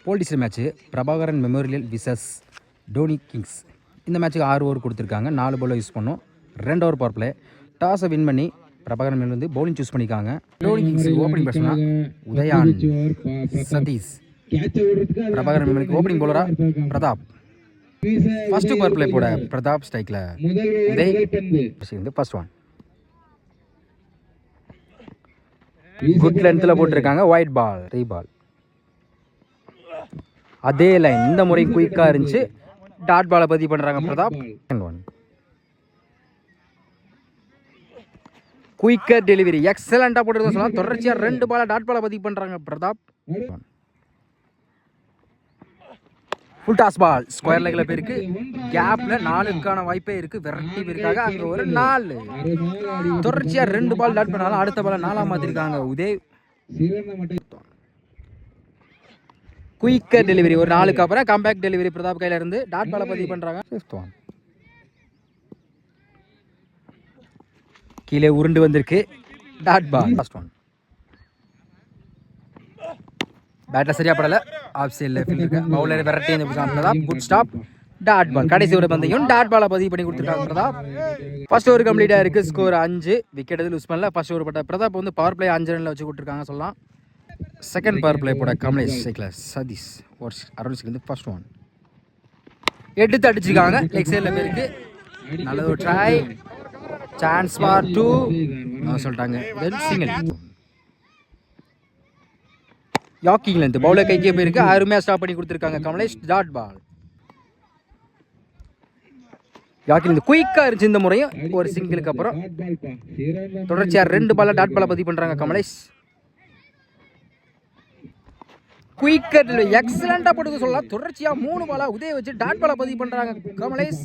போல்டிஸ்டர் match Prabhakaran memorial versus Tony Kings. இந்த மேட்ச்சுக்கு 6 over கொடுத்துருக்காங்க. 4 பால் யூஸ் பண்ணோம். 2 ஓவர் பவர் பிளே. டாஸை வின் பண்ணி பிரபாகரன் மேல் வந்து பவுலிங் சூஸ் பண்ணியிருக்காங்க. டோனி கிங்ஸ் ஓப்பனிங் பேட்ஸ்மனா உதயான் சதீஷ். பிரபாகரன் மேலுக்கு ஓப்பனிங் பவுலரா பிரதாப். ஃபர்ஸ்ட் பவர் பிளே போட பிரதாப் ஸ்ட்ரைக்கில் உதய் ஃபர்ஸ்ட் ஒன். குட் லென்த்தில் போட்டிருக்காங்க. White ball 3 ball. அதே லைன் இந்த முறை குயிக்காக இருந்துச்சு. டாட் பாலை பதிவு பண்ணுறாங்க பிரதாப். குயிக்கர் டெலிவரி எக்ஸலண்டாக போட்டுருக்க சொல்லலாம். தொடர்ச்சியாக 2 பாலை டாட் பாலை பதிவு பண்ணுறாங்க Prathap. Full toss ball square லெக்கில் போயிருக்கு. கேப்பில் 4க்கான வாய்ப்பே இருக்குது. வெரைட்டி போயிருக்காங்க. அங்கே ஒரு 4 தொடர்ச்சியாக 2 பால் டாட் பண்ணாலும் அடுத்த பாலை 4 மாற்றிருக்காங்க உதய். குயிக்கர் டெலிவரி ஒரு 4க்கு அப்புறம் கம்பேக் டெலிவரி பிரதாப் கையில இருந்து டாட் பாலை பதிவு பண்ணுறாங்க. 5th one. கீழே உருண்டு வந்திருக்கு. Dot ball first one. பேட்டில் சரியா படல. ஆஃப் சைடில் ஃபீல்டருக்கு bowler variety Prathap. Good stop. Dot ball கடைசி ஒரு பந்தையும் டாட் பாலை பதிவு பண்ணி கொடுத்துருக்காங்க பிரதாப். ஃபர்ஸ்ட் ஓவர் கம்ப்ளீட்டாக இருக்குது. ஸ்கோர் 5. விக்கெட் எதுவும் லூஸ் பண்ணல. ஃபர்ஸ்ட் ஓவர் பட்ட பிரதாப் வந்து பவர் பிளே 5 ரனில் வச்சு கொடுத்துருக்காங்க சொல்லலாம். செகண்ட் பவர் பிளே போட Kamalesh cycle Sathish overs around first one. எடுத்து அடிச்சிருக்காங்க. லெக் சைடில் போயிருக்கு. நல்லது ஒரு ட்ரை. சான்ஸ் ஃபார் 2 சொல்லிட்டாங்க. தென் சிங்கிள். யாக்கிங்ல இருந்து பவுலர் கைக்கே போயிருக்கு. அருமையாக ஸ்டாப் பண்ணி கொடுத்துருக்காங்க கமலேஷ். Dot ball. யாக்கிங் இருந்து குயிக்காக இருந்துச்சு இந்த முறையும். ஒரு சிங்கிளுக்கு அப்புறம் தொடர்ச்சியாக 2 பாலை டாட் பாலை பதிவு பண்ணுறாங்க கமலேஷ். குயிக்கர் எக்ஸலண்டா போட்டு சொல்லலாம். தொடர்ச்சியா 3 பாலா உதய வச்சு டாட் பாலா பதிவு பண்றாங்க கமலேஷ்.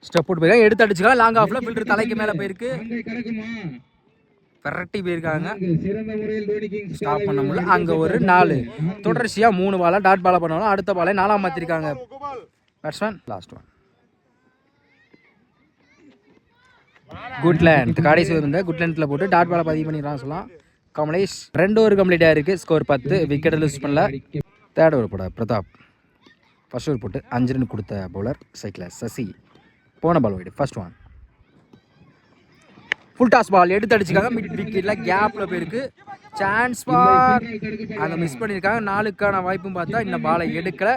ஸ்டெப் போட்டு போயிருக்காங்க. எடுத்து அடிச்சுக்கலாம். லாங் ஆஃப்ல ஃபில்டர் தலைக்கு மேல போயிருக்கு. வெரைட்டி போயிருக்காங்க. ஸ்டாப் பண்ண முடியல. அங்க ஒரு 4 தொடர்ச்சியா 3 பாலா டாட் பாலா பண்ணாலும் அடுத்த பாலை 4 மாத்திருக்காங்க batsman. Last one. Good length கடைசி வந்து குட் லென்த்ல போட்டு டாட் பாலா பதிவு பண்ணிடுறாங்க சொல்லலாம் கமலேஷ். 2 ஓவர் கம்ப்ளீட்டாக இருக்குது. ஸ்கோர் 10. விக்கெட் லூஸ் பண்ணல. தேர்ட் ஓவர் போட பிரதாப். ஃபர்ஸ்ட் ஓவர் போட்டு 5 ரன் கொடுத்த பவுலர் சைக்கிள் சசி. போன ball wide first one. Full toss ball எடுத்து அடிச்சுக்காங்க. மிட் விக்கெட்டில் கேப்பில் போயிருக்கு. சான்ஸ் பார் அங்கே மிஸ் பண்ணியிருக்காங்க. 4க்கான வாய்ப்பும் பார்த்தா இந்த பாலை எடுக்கலை.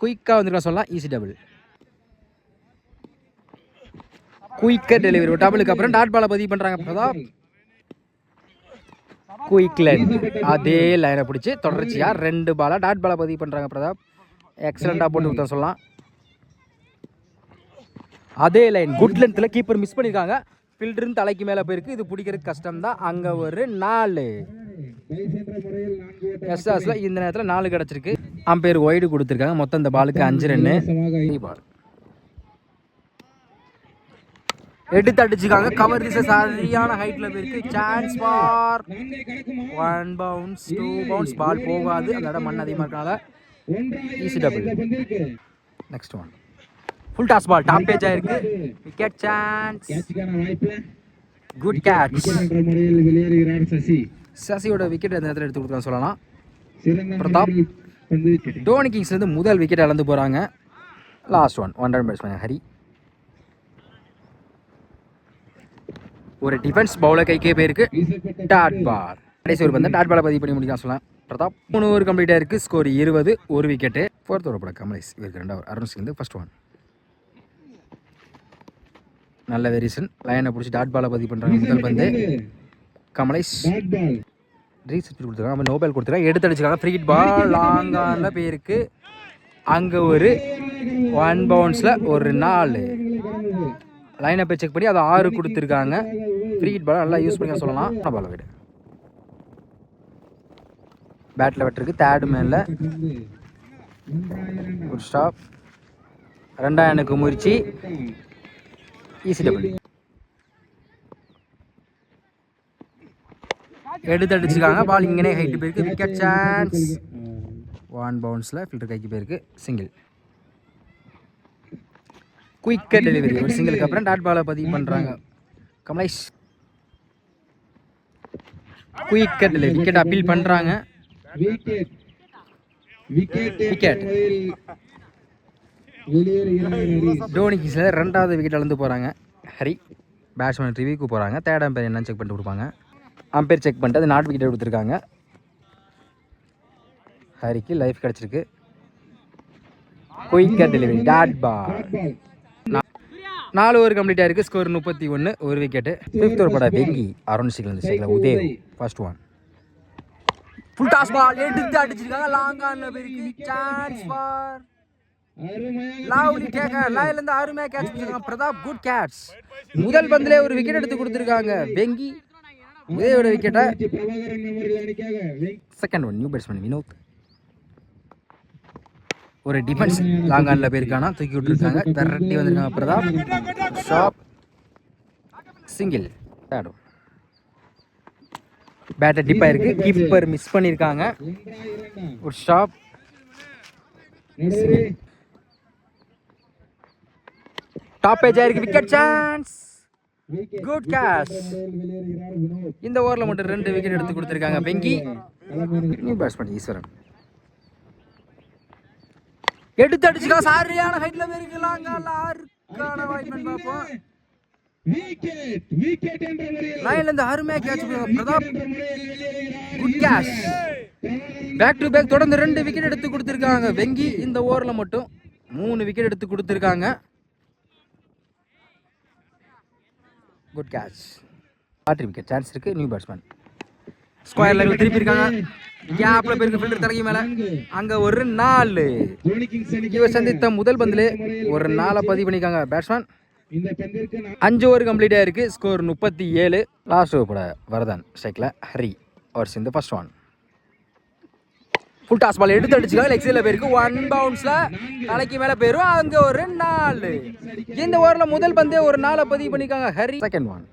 குயிக்காக வந்துருக்கலாம் சொல்லலாம். Easy double. குயிக்கர் டெலிவரி ஒரு டபுளுக்கு அப்புறம் டாட் பாலை பதிவு பண்ணுறாங்க பிரதாப். குயிக் லைன் அதே லைனை பிடிச்சி தொடர்ச்சியாக 2 பாலா டாட் பாலை பதிவு பண்ணுறாங்க பிரதாப். எக்ஸலண்டாக போட்டு கொடுத்தா சொல்லலாம். அதே லைன் குட் லென்த்தில் கீப்பர் மிஸ் பண்ணியிருக்காங்க. ஃபில்டரும் தலைக்கு மேலே போயிருக்கு. இது பிடிக்கிறதுக்கு கஷ்டம் தான். அங்கே ஒரு 4 எஸ்ஆஸில் இந்த நேரத்தில் 4 கிடச்சிருக்கு. அம்பையர் ஒய்டு கொடுத்துருக்காங்க. மொத்தம் இந்த பாலுக்கு 5 ரன்னு. பால் எடுத்து அடிச்சுக்காங்க. கவர் திசை சரியான ஹைட்ல போயிருக்கு. Chance for 1 bounce 2 bounce ball போகாது. அந்த இடம் மண் அதிகமாக இருக்கனால easy double. Next one. Full toss ball top edge ஆயிருக்கு. Wicket chance. Good catch. சசியோட விக்கெட் அந்த நேரத்தில் எடுத்து கொடுத்துருக்காங்க சொல்லலாம். பிரதாப் டோனி கிங்ஸ் வந்து முதல் விக்கெட் இழந்து போகிறாங்க. Last one. 1 run batsman Hari. ஒரு டிஃபென்ஸ் பவுலர் கைக்கே போயிருக்கு. டாட் பால் கடைசி ஒரு பந்து டாட் பாலை பதிவு பண்ணி முடிக்கலாம் சொல்லலாம். பிரதாப் 3 ஓவர் கம்ப்ளீட்டாக இருக்குது. ஸ்கோர் 20. ஒரு விக்கெட்டு. 4th ஓவர் போட கமலேஷ். இவருக்கு 2 over. Arun Singh first one. நல்ல வேரியேஷன். லைனை பிடிச்சி டாட் பாலை பதிவு பண்ணுறாங்க. முதல் பந்து கமலேஷ். ரீசெட் கொடுத்துருக்காங்க. நம்ம நோபேல் கொடுத்துருக்காங்க. எடுத்து அடிச்சுக்காங்க. ஃப்ரீ பால் லாங்கான போயிருக்கு. அங்கே ஒரு 1 பவுன்ஸில் ஒரு 4 லைனை போய் செக் பண்ணி அதை 6 கொடுத்துருக்காங்க. ஃப்ரீ ஹிட் பால் நல்லா யூஸ் பண்ணி சொல்லலாம். பால் விடு பேட்டில் வெட்டிருக்கு. தேர்டு மேனில் குட் ஸ்டாப். 2 முயற்சி. Easy double. எடுத்து அடிச்சுக்காங்க. பால் இங்கே ஹைட்டு போயிருக்கு. Wicket chance. 1 பவுன்ஸில் ஃபில்டர் கைக்கு போயிருக்கு. சிங்கிள். குயிக்கர் டெலிவரி ஒரு சிங்கிளுக்கு அப்புறம் டாட் பாலை பதிவு பண்ணுறாங்க கமலேஷ். குயிக்கட் இல்லை, விக்கெட் அப்பீல் பண்ணுறாங்க. விக்கெட் டோனி கிங்ஸ்ல 2வது விக்கெட் இழந்து போகிறாங்க. ஹரி பேட்ஸ்மேன் ரிவ்யூக்கு போகிறாங்க. 3rd அம்பையர் என்னன்னு செக் பண்ணிட்டு கொடுப்பாங்க. அம்பையர் செக் பண்ணிட்டு அது நாட் விக்கெட் கொடுத்துருக்காங்க. ஹரிக்கு லைஃப் கிடச்சிருக்கு. Quicker delivery, dot ball. 4 over complete ஆயிருக்கு. ஸ்கோர் 31, ஒரு விக்கெட்டு. 5th ஓவர் பட வெங்கி அரௌண்ட் ஸ்ட்ரைக்கில் Udev first one. Full toss ball எடுத்து அடிச்சிருக்காங்க. லாங் ஆன்ல போயிருக்கு. Chance for lovely taken. லைன்ல இருந்து அருமையா கேட்ச் பிடிச்சிருக்காங்க பிரதாப். Good catch. முதல் பந்திலே ஒரு விக்கெட் எடுத்து கொடுத்துருக்காங்க வெங்கி. உதயோட விக்கெட்டை. Second one new batsman Vinod. ஒரு டிஃபென்ஸ் லாங் ஆன்ல போயிருக்கானா, தூக்கி விட்டுருக்காங்க. விரட்டி வந்திருக்காங்க Prathap. Sharp single. Batter tip ஆயிருக்கு. கீப்பர் மிஸ் பண்ணியிருக்காங்க. ஒரு ஷாப். டாப் பேஜ் ஆயிருக்கு. Wicket chance. Good catch. இந்த ஓவரில் மட்டும் 2 விக்கெட் எடுத்து கொடுத்துருக்காங்க வெங்கி. நியூ பேட்ஸ்மேன் ஈஸ்வரன் எடுத்து அடிச்சுக்கா. சரியான ஹைட்ல போயிருக்கலாம். பார்ப்போம். லைன்ல இருந்து அருமையா catch Prathap. Good catch. Back to back தொடர்ந்து 2 விக்கெட் எடுத்து கொடுத்துருக்காங்க வெங்கி. இந்த ஓவரில் மட்டும் 3 விக்கெட் எடுத்து கொடுத்துருக்காங்க. Good catch. Audrey wicket chance இருக்கு. நியூ பேட்ஸ்மேன் ஸ்கொயர் லைன்ல திருப்பி இருக்காங்க. கேப்ல போயிருக்கு ஃபீல்டர் தலைக்கு மேல. அங்க ஒரு 4. இவர் சந்தித்த முதல் பந்திலே ஒரு 4 பதிவு பண்ணிருக்காங்க பேட்ஸ்மேன். 5 ஓவர் கம்ப்ளீட் ஆயிருக்கு. ஸ்கோர் 37. லாஸ்ட் ஓவர் போட வரதன் ஸ்ட்ரைக்ல ஹரி ஓவர்ஸ் இந்த first one. Full toss ball எடுத்து அடிச்சுக்காங்க. லெக் சைட்ல போயிருக்கு. 1 பவுன்ஸ்ல தலைக்கு மேல போயிரும். அங்க ஒரு 4. இந்த ஓவர்ல முதல் பந்தே ஒரு 4 பதிவு பண்ணிருக்காங்க ஹரி. Second one.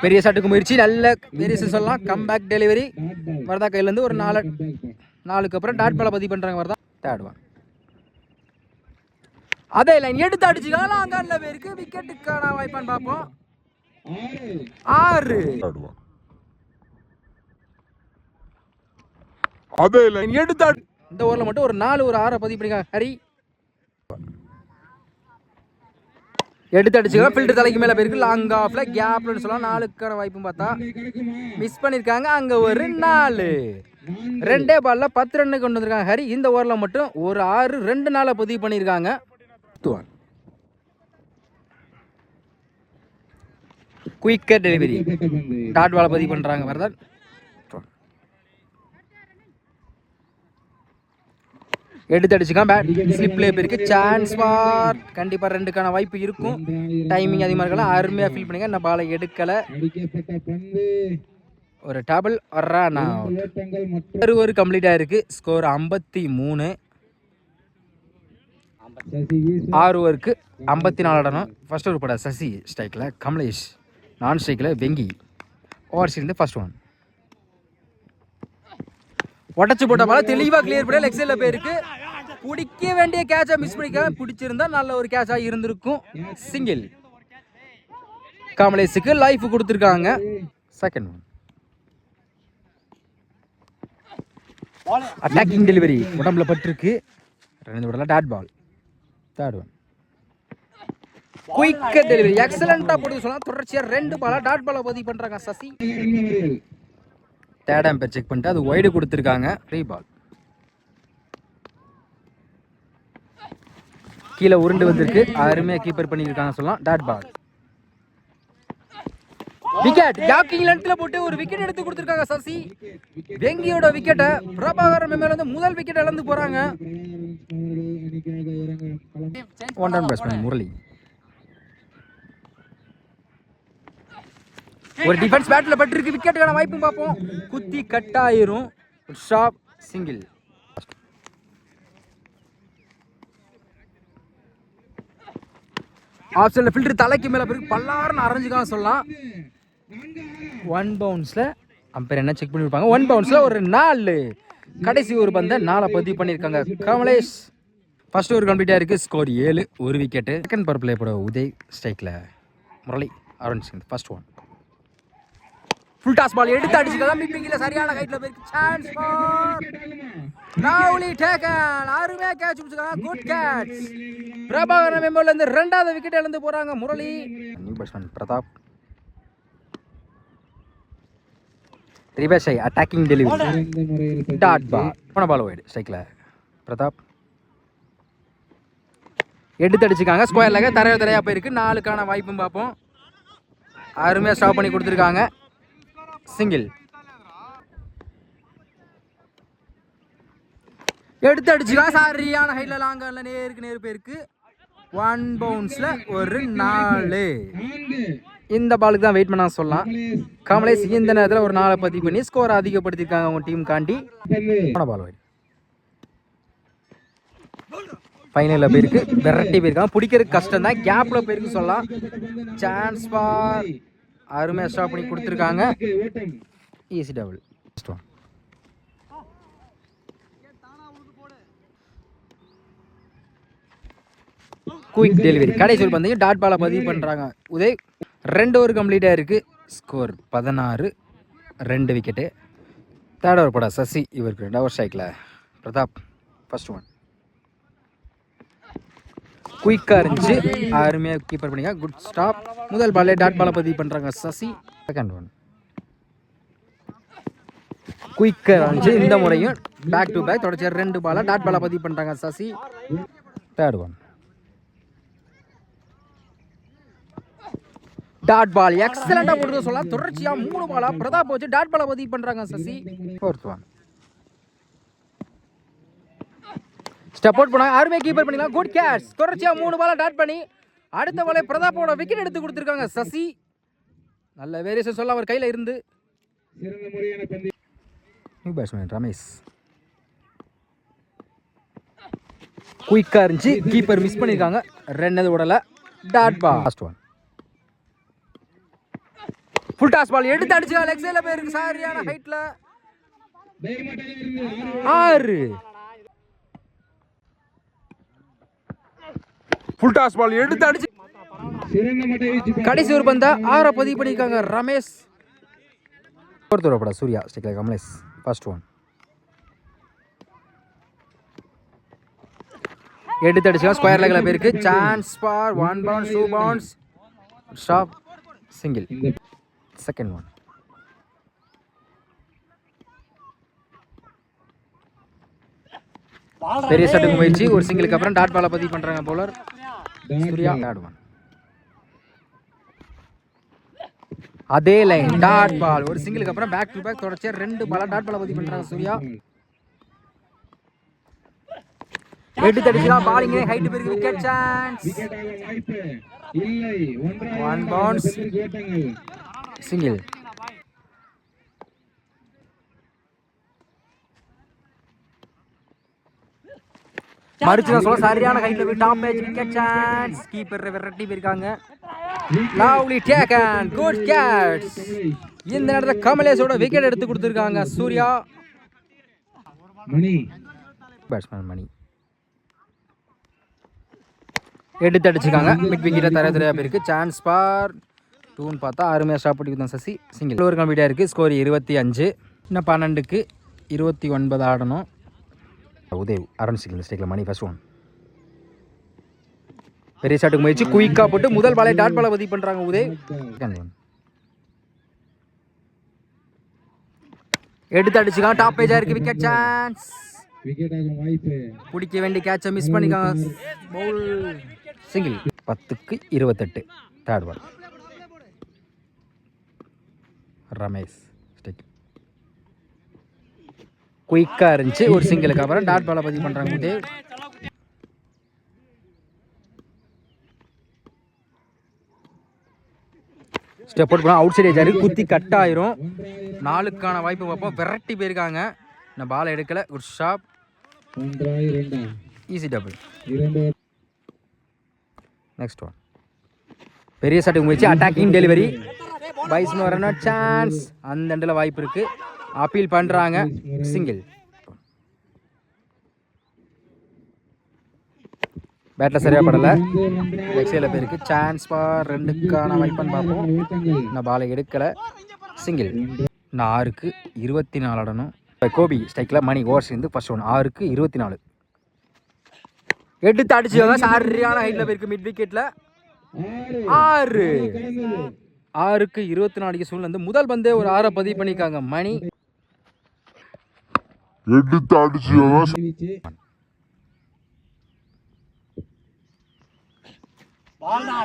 பெரிய ஷாட்டுக்கு முயற்சி. நல்ல வேரியேஷன் சொல்லலாம். Come back delivery. வரதா கையில இருந்து ஒரு 4க்கு அப்புறம் டாட் பால பதிவு பண்றாங்க வரதா. Third one. அதே லைன் எடுத்து அடிச்சுக்காங்க. அங்கல்ல பேருக்கு விக்கெட்டுக்கான வாய்ப்பான்னு பார்ப்போம். 6. அதே லைன் எடுத்து இந்த ஓவர்ல மட்டும் ஒரு 4 ஒரு 6 பதிவு பண்ணிருக்காங்க ஹரி. எடுத்து அடிச்சுக்கலாம். ஃபில்டர் தலைக்கு மேல போயிருக்கு. லாங் ஆஃப்ல கேப்லன்னு சொல்லலாம். 4க்கான வாய்ப்பும் பார்த்தா மிஸ் பண்ணிருக்காங்க. அங்க ஒரு 4. 2 பால்ல 10 ரன் கொண்டு வந்திருக்காங்க ஹரி. இந்த ஓவர்ல மட்டும் ஒரு 6 2 4 பதிவு பண்ணிருக்காங்க. குயிக்கர் டெலிவரி, டாட் பால பதிவு பண்றாங்க வரதன். எடுத்து அடிச்சுக்கான். பேட் ஸ்லிப்ல போயிருக்கு. சான்ஸ் ஃபார் கண்டிப்பா 2க்கான வாய்ப்பு இருக்கும். டைமிங் அதிகமாக இருக்கலாம். அருமையா ஃபீல் பண்ணுங்க. இந்த பாலை எடுக்கல. ஒரு டபுள் ரன் அவுட். ஒரு ஓவர் கம்ப்ளீட் ஆயிருக்கு. ஸ்கோர் 53. 6 ஓவருக்கு 54 ஆடணும். ஃபர்ஸ்ட் ஓவர் போட சசி ஸ்ட்ரைக்ல கமலேஷ், நான் ஸ்ட்ரைக்ல வெங்கி. ஓவர்ஸ் இருந்து ஃபர்ஸ்ட் ஒன். உடச்சு போட்ட பால தெளிவா கிளியர் பண்ண லெக் சைட்ல போயிருக்கு. பிடிக்க வேண்டிய கேட்சா மிஸ் பண்ணிக்காம பிடிச்சிருந்தா நல்ல ஒரு கேட்சா இருந்திருக்கும். சிங்கிள். கமலேஷுக்கு லைஃப் கொடுத்துருக்காங்க. Second one. அட்டாக்கிங் டெலிவரி உடம்புல பட்டிருக்கு. Dot ball. Third one. Quick delivery எக்ஸலண்டா போட்டு சொல்லலாம். தொடர்ச்சியா 2 பாலா டாட் பால பதிவு பண்றாங்க சசி. தேர்ட் அம்பையர் செக் பண்ணிட்டு அது வைடு கொடுத்துருக்காங்க. 3 பால். கீழே உருண்டு வந்திருக்கு. அருமையா கீப்பர் பண்ணியிருக்காங்க சொல்லலாம். Dot ball. விக்கெட். ஜாக்கிங் லென்த்ல போட்டு ஒரு விக்கெட் எடுத்து கொடுத்துருக்காங்க சசி. வெங்கியோட விக்கெட்டை பிரபாகரன் மேல வந்து முதல் விக்கெட் இழந்து போறாங்க. One down batsman Murali. ஒரு டிஃபென்ஸ் பேட்ல பட்டிருக்கு. விக்கெட்டுக்கான வாய்ப்பும் பார்ப்போம். குத்தி கட் ஆயிரும். Shop single. ஆப்ஷன்ல ஃபில்டர் தலைக்கு மேல பிறகு பல்லாருன்னு அரைஞ்சுக்காக சொல்லலாம். 1 பவுன்ஸ்ல அம்பையர் என்ன செக் பண்ணிருப்பாங்க. 1 பவுன்ஸ்ல ஒரு 4. கடைசி ஒரு பந்த 4 பதிவு பண்ணிருக்காங்க கமலேஷ். ஃபர்ஸ்ட் ஓவர் கம்ப்ளீட் ஆயிருக்கு. ஸ்கோர் 7, ஒரு விக்கெட். செகண்ட் பவர் பிளே போட உதய் ஸ்ட்ரைக்ல Murali around first one. Full toss ball எடுத்து அடிச்சுக்கலாம். மிப்பிங்கில சரியான ஹைட்ல போயிருக்கு. Chance for lovely taken. அருமையா கேட்ச் பிடிச்சிருக்காங்க. Good catch. பிரபாகரன் மெம்பர்ல இருந்து ரெண்டாவது விக்கெட் இழந்து போறாங்க Murali. New batsman Prathap. Reverse attacking delivery. Dot ball. போன பால் வைடு ஸ்ட்ரைக்ல. பிரதாப் எடுத்து அடிச்சுக்காங்க. ஸ்கொயர்ல தரையா போயிருக்கு. 4க்கான வாய்ப்பும் பார்ப்போம். அருமையா ஸ்டாப் பண்ணி கொடுத்துருக்காங்க. சிங்கிள். எடுத்து அடிச்சுக்காங்க. சரியான ஹைட்ல லாங்கர்ல நேருக்கு நேரு போயிருக்கு. 1 பவுன்ஸ்ல ஒரு 4. இந்த பாலுக்கு தான் வெயிட் பண்ண சொல்லலாம். கமலேஷ் இந்த நேரத்தில் ஒரு 4 பதிவு பண்ணி ஸ்கோரை அதிகப்படுத்திருக்காங்க அவங்க டீம் காண்டி. போன பால் வைடு. ஃபைனலில் போயிருக்கு. விரட்டி போயிருக்காங்க. பிடிக்கிறதுக்கு கஷ்டம் தான். கேப்பில் போயிருக்கு சொல்லலாம். சான்ஸ் பார். அருமையாக ஸ்டாப் பண்ணி கொடுத்துருக்காங்க. Easy double. Quick delivery. கடைசி ஒரு பந்தையும் டாட் பாலை பதிவு பண்ணுறாங்க உதய். 2 ஓவர் கம்ப்ளீட்டாக இருக்குது. ஸ்கோர் 16. 2 விக்கெட்டு. தேர்ட் ஓவர் போட சசி. இவருக்கு 2 ஓவர் ஸ்ட்ரைக்கில். Pratap first one. குயிக்காக இருந்துச்சு. அருமையாக கீப்பர் பண்ணிங்க. Good stop. முதல் பாலே டாட் பாலை பதிவு பண்ணுறாங்க சசி. செகண்ட் ஒன் குயிக்காக இருந்துச்சு. இந்த முறையும் பேக் டு பேக் தொடர்ச்சி 2 பாலை டாட் பாலை பதிவு பண்ணுறாங்க Sasi. Third one dot ball. எக்ஸலண்டா போடுறது சொல்லலாம். தொடர்ச்சியா 3 பாலா பிரதாப் வச்சு டாட் பாலை பதிவு பண்றாங்க Sasi. Fourth one step out பண்ணாங்க. அருமையா கீப்பர் பண்ணிக்கலாம். Good catch. தொடர்ச்சியா 3 பாலா டாட் பண்ணி அடுத்த பாலே பிரதாப்போட விக்கெட் எடுத்து கொடுத்துருக்காங்க சசி. நல்ல வேரியேஷன் சொல்ல அவர் கையில இருந்து. New batsman Ramesh. குயிக்கா இருந்துச்சு. கீப்பர் மிஸ் பண்ணிருக்காங்க. 2 உடல. Dot ball. Last one full toss ball எடுத்து அடிச்சு லெக் சைடுல போயிருக்கு. சரியான ஹைட்ல 6. ஃபுல் டாஸ் பால் எடுத்து அடிச்சு கடைசி ஒரு பந்தா 6 பதிவு பண்ணிருக்காங்க ரமேஷ். ஃபோர்த் ஓவர் போட சூர்யா ஸ்டிக்ல கமலேஷ். ஃபர்ஸ்ட் ஒன் எடுத்து அடிச்சு ஸ்கொயர் லெக்ல போயிருக்கு. Chance for 1 bounce 2 bounce. Stop. Single. Second one பெரிய ஷாட்டுக்கு முயற்சி. ஒரு சிங்கிளுக்கு அப்புறம் டாட் பாலை பதிவு பண்றாங்க பவுலர் சூர்யா. தேர்ட் ஒன் அதே லைன் டாட் பால். ஒரு சிங்கிளுக்கு அப்புறம் பேக் டு பேக் தொடர்ச்சியா 2 பாலா டாட் பாலை பதிவு பண்றாங்க சூர்யா. எடுத்து அடிச்சா பாலிங் ஹைட் போயிருக்கு. Wicket chance. 1 பவுன்ஸ். சிங்கிள். மறுச்சு சொல்ல சரியான ஹைட்ல போய் top match wicket chance. Keeper விரட்டி போயிருக்காங்க. Lovely taken. Good catch. இந்த நேரத்தில் கமலேஷோட விக்கெட் எடுத்து கொடுத்துருக்காங்க சூர்யா. மணி பேட்ஸ்மேன் மணி எடுத்து அடிச்சுக்காங்க. மிட் விக்கெட்டை தரையா போயிருக்கு. சான்ஸ் பார் 2ன்னு பார்த்தா அருமையாக ஸ்டாப் பண்ணி கொடுத்தோம் சசி. சிங்கிள். ஒரு கம்ப்ளீட்டாக இருக்குது. ஸ்கோர் 25. இன்னும் 12க்கு 29 ஆடணும். உதய் அரௌண்ட் சிங்கிள் மிஸ்டேக்கில் மணி. ஃபர்ஸ்ட் ஒன் பெரிய ஷாட்டுக்கு முயற்சி. குயிக்காக போட்டு முதல் பாலை டாட் பாலை பதிவு பண்ணுறாங்க உதய். செகண்ட் ஒன் எடுத்து அடிச்சுக்காங்க. டாப் பேஜாக இருக்குது. Wicket chance. பிடிக்க வேண்டிய கேட்சை மிஸ் பண்ணிக்காங்க. பவுல். சிங்கிள். 10க்கு 28. Third ball Ramesh stick. குயிக்காக இருந்துச்சு. ஒரு சிங்கிளுக்கு அப்புறம் டாட் பாலை பதிவு பண்ணுறாங்க உதய். ஸ்டெப் அவுட் பண்ணால் அவுட் சைட் ஏஜ் குத்தி கட் ஆயிரும். 4க்கான வாய்ப்பு பார்ப்போம். விரட்டி போயிருக்காங்க. இந்த பால் எடுக்கல. Good shot. Easy double. Next one பெரிய ஷாட்டுக்கு முயற்சி. Attacking delivery. பைஸ்னு வரணும். சான்ஸ். அந்த இடத்துல வாய்ப்பு இருக்கு. அப்பீல் பண்றாங்க. சிங்கிள். பேட்ல சரியா படல. லெக் சைடுல போயிருக்கு. சான்ஸ் பார் 2க்கான வாய்ப்புன்னு பார்ப்போம். இந்த பாலை எடுக்கல. சிங்கிள். நான் 6க்கு 24 ஆடணும். கோபி ஸ்ட்ரைக்கில் மணி ஓவர் சேர்ந்து ஃபர்ஸ்ட் ஒன் 6க்கு 24 எடுத்து அடிச்சுவாங்க. சரியான ஹைட்டில் போயிருக்கு மிட் விக்கெட்டில் 6க்கு 24 சூழ்நிலை முதல் பந்தே ஒரு 6 பதிவு பண்ணியிருக்காங்க மணி. எடுத்து அடிச்சுவாங்க.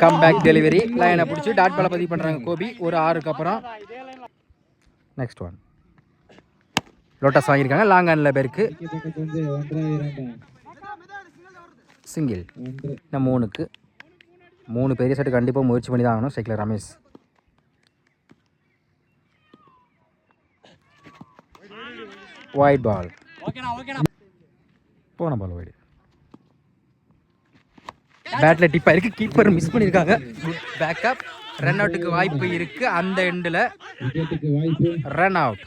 கம்பேக் டெலிவரி லைனை பிடிச்சி டாட் பாலை பதிவு பண்ணுறாங்க கோபி ஒரு 6க்கு அப்புறம். நெக்ஸ்ட் ஒன் லோட்டஸ் வாங்கியிருக்காங்க லாங் ஆனில் பேருக்கு சிங்கிள். இன்னும் 3க்கு 3 பெரிய செட்டு கண்டிப்பாக முயற்சி பண்ணி தான் ஆகணும். ஸ்ட்ரைக்கில் ரமேஷ் ஒயிட் பால் போன பால் ஒயிட் பேட்டில் டிப்பாக இருக்குது. கீப்பர் மிஸ் பண்ணியிருக்காங்க. Good backup. ரன் அவுட்டுக்கு வாய்ப்பு இருக்குது. அந்த எண்டில் ரன் அவுட்.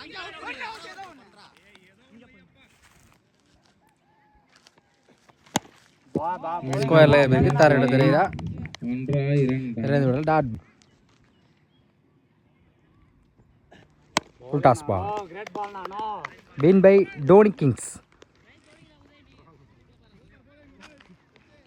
ஸ்கொயரில் வெகுத்தார் இடத்துல dot toss ball win by Dhoni Kings.